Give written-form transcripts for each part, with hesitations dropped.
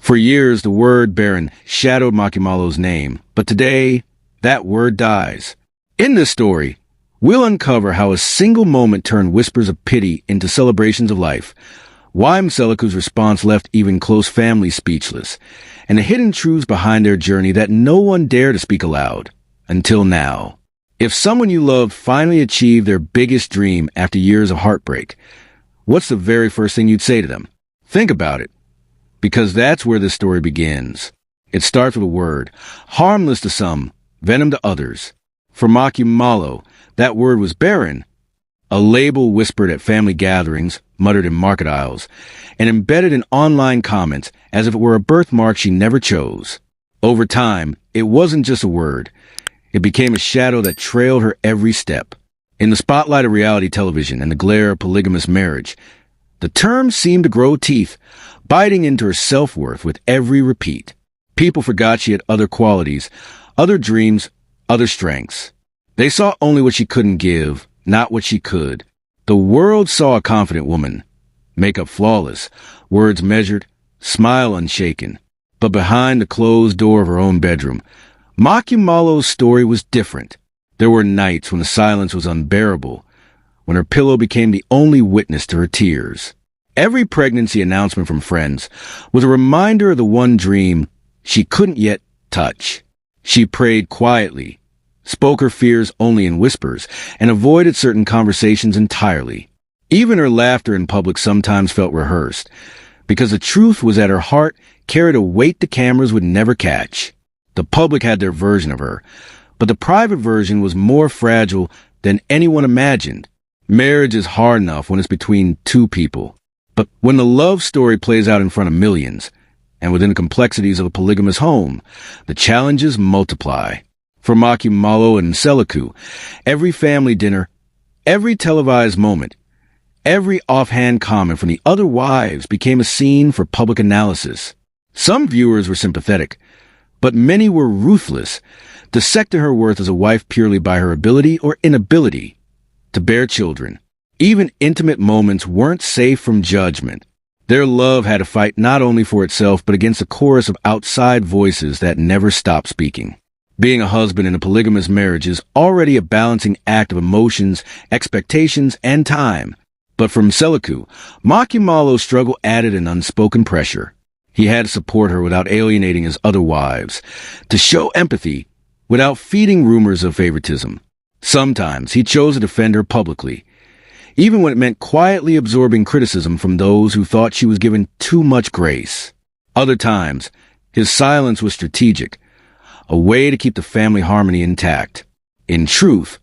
For years, the word barren shadowed MaKhumalo's name, but today, that word dies. In this story, we'll uncover how a single moment turned whispers of pity into celebrations of life, why Mseleku's response left even close families speechless, and the hidden truths behind their journey that no one dared to speak aloud, until now. If someone you loved finally achieved their biggest dream after years of heartbreak, what's the very first thing you'd say to them? Think about it, because that's where this story begins. It starts with a word, harmless to some, venom to others. For MaKhumalo, that word was barren, a label whispered at family gatherings, muttered in market aisles, and embedded in online comments as if it were a birthmark she never chose. Over time, it wasn't just a word. It became a shadow that trailed her every step. In the spotlight of reality television and the glare of polygamous marriage, the term seemed to grow teeth, biting into her self-worth with every repeat. People forgot she had other qualities, other dreams, other strengths. They saw only what she couldn't give, not what she could. The world saw a confident woman, makeup flawless, words measured, smile unshaken. But behind the closed door of her own bedroom, MaKhumalo's story was different. There were nights when the silence was unbearable, when her pillow became the only witness to her tears. Every pregnancy announcement from friends was a reminder of the one dream she couldn't yet touch. She prayed quietly, spoke her fears only in whispers, and avoided certain conversations entirely. Even her laughter in public sometimes felt rehearsed, because the truth was that her heart carried a weight the cameras would never catch. The public had their version of her, but the private version was more fragile than anyone imagined. Marriage is hard enough when it's between two people, but when the love story plays out in front of millions, and within the complexities of a polygamous home, the challenges multiply. For MaKhumalo and Mseleku, every family dinner, every televised moment, every offhand comment from the other wives became a scene for public analysis. Some viewers were sympathetic, but many were ruthless, dissecting her worth as a wife purely by her ability or inability to bear children. Even intimate moments weren't safe from judgment. Their love had to fight not only for itself but against a chorus of outside voices that never stopped speaking. Being a husband in a polygamous marriage is already a balancing act of emotions, expectations, and time. But for Mseleku, MaKhumalo's struggle added an unspoken pressure. He had to support her without alienating his other wives, to show empathy without feeding rumors of favoritism. Sometimes he chose to defend her publicly, even when it meant quietly absorbing criticism from those who thought she was given too much grace. Other times, his silence was strategic, a way to keep the family harmony intact. In truth,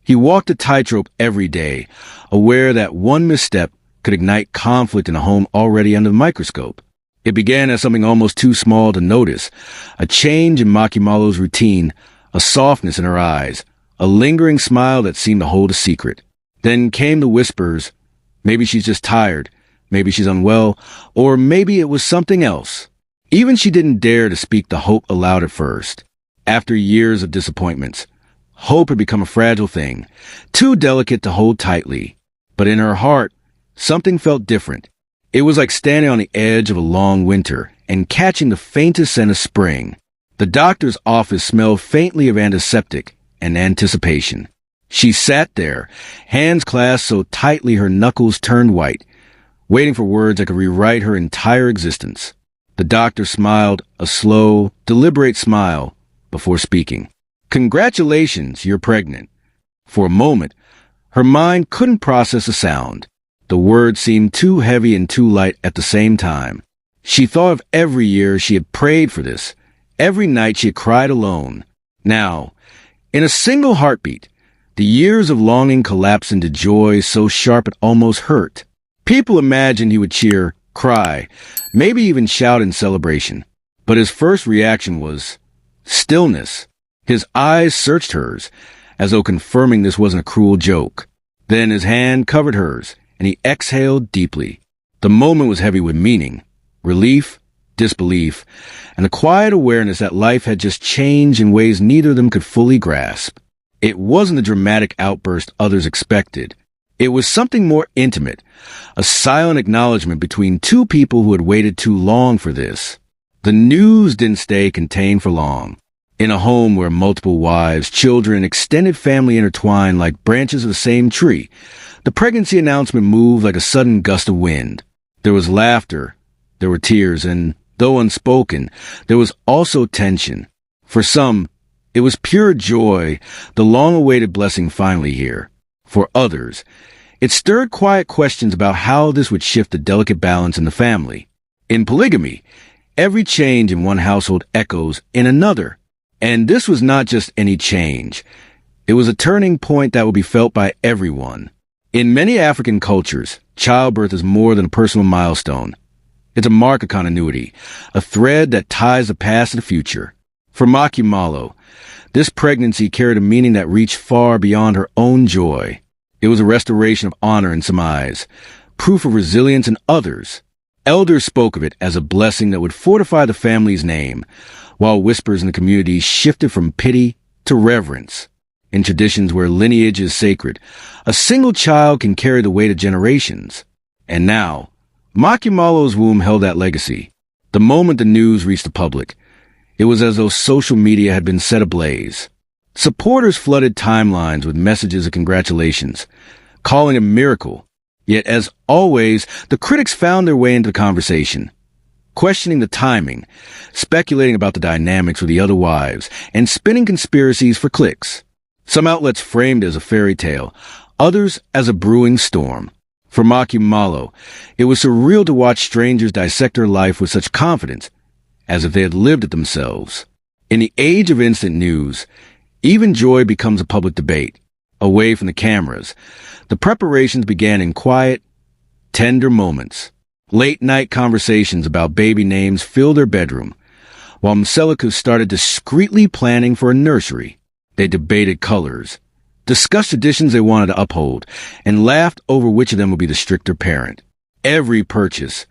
he walked a tightrope every day, aware that one misstep could ignite conflict in a home already under the microscope. It began as something almost too small to notice, a change in MaKhumalo's routine, a softness in her eyes, a lingering smile that seemed to hold a secret. Then came the whispers, maybe she's just tired, maybe she's unwell, or maybe it was something else. Even she didn't dare to speak the hope aloud at first. After years of disappointments, hope had become a fragile thing, too delicate to hold tightly. But in her heart, something felt different. It was like standing on the edge of a long winter and catching the faintest scent of spring. The doctor's office smelled faintly of antiseptic and anticipation. She sat there, hands clasped so tightly her knuckles turned white, waiting for words that could rewrite her entire existence. The doctor smiled, a slow, deliberate smile, before speaking. "Congratulations, you're pregnant." For a moment, her mind couldn't process the sound. The words seemed too heavy and too light at the same time. She thought of every year she had prayed for this, every night she had cried alone. Now, in a single heartbeat, the years of longing collapsed into joy so sharp it almost hurt. People imagined he would cheer, cry, maybe even shout in celebration. But his first reaction was stillness. His eyes searched hers, as though confirming this wasn't a cruel joke. Then his hand covered hers, and he exhaled deeply. The moment was heavy with meaning, relief, disbelief, and the quiet awareness that life had just changed in ways neither of them could fully grasp. It wasn't the dramatic outburst others expected. It was something more intimate, a silent acknowledgement between two people who had waited too long for this. The news didn't stay contained for long. In a home where multiple wives, children, and extended family intertwined like branches of the same tree, the pregnancy announcement moved like a sudden gust of wind. There was laughter, there were tears, and, though unspoken, there was also tension. For some, it was pure joy, the long-awaited blessing finally here. For others, it stirred quiet questions about how this would shift the delicate balance in the family. In polygamy, every change in one household echoes in another. And this was not just any change. It was a turning point that would be felt by everyone. In many African cultures, childbirth is more than a personal milestone. It's a mark of continuity, a thread that ties the past to the future. For MaKhumalo, this pregnancy carried a meaning that reached far beyond her own joy. It was a restoration of honor in some eyes, proof of resilience in others. Elders spoke of it as a blessing that would fortify the family's name, while whispers in the community shifted from pity to reverence. In traditions where lineage is sacred, a single child can carry the weight of generations. And now, MaKhumalo's womb held that legacy. The moment the news reached the public, it was as though social media had been set ablaze. Supporters flooded timelines with messages of congratulations, calling it a miracle. Yet, as always, the critics found their way into the conversation, questioning the timing, speculating about the dynamics with the other wives, and spinning conspiracies for clicks. Some outlets framed it as a fairy tale, others as a brewing storm. For MaKhumalo, it was surreal to watch strangers dissect her life with such confidence, as if they had lived it themselves. In the age of instant news, even joy becomes a public debate. Away from the cameras, the preparations began in quiet, tender moments. Late-night conversations about baby names filled their bedroom, while Mseleku started discreetly planning for a nursery. They debated colors, discussed traditions they wanted to uphold, and laughed over which of them would be the stricter parent. Every purchase,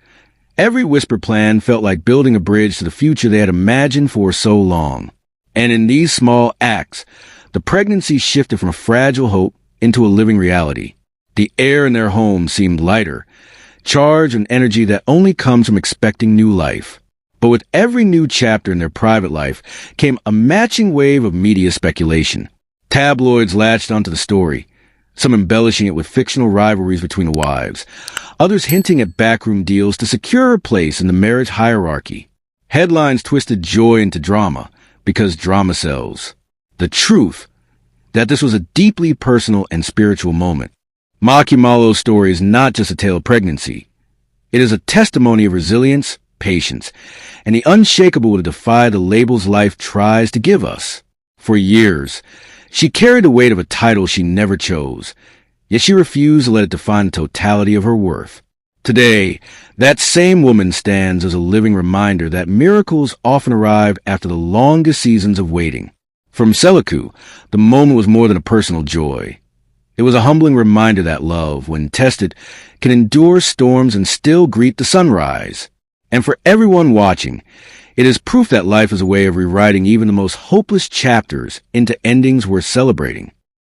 every whispered plan felt like building a bridge to the future they had imagined for so long. And in these small acts, the pregnancy shifted from a fragile hope into a living reality. The air in their home seemed lighter, charged with energy that only comes from expecting new life. But with every new chapter in their private life came a matching wave of media speculation. Tabloids latched onto the story, some embellishing it with fictional rivalries between the wives, others hinting at backroom deals to secure a place in the marriage hierarchy. Headlines twisted joy into drama, because drama sells. The truth, that this was a deeply personal and spiritual moment. MaKhumalo's story is not just a tale of pregnancy. It is a testimony of resilience, patience, and the unshakable to defy the labels life tries to give us. For years, she carried the weight of a title she never chose, yet she refused to let it define the totality of her worth. Today, that same woman stands as a living reminder that miracles often arrive after the longest seasons of waiting. For Mseleku, the moment was more than a personal joy. It was a humbling reminder that love, when tested, can endure storms and still greet the sunrise. And for everyone watching, it is proof that life is a way of rewriting even the most hopeless chapters into endings worth celebrating.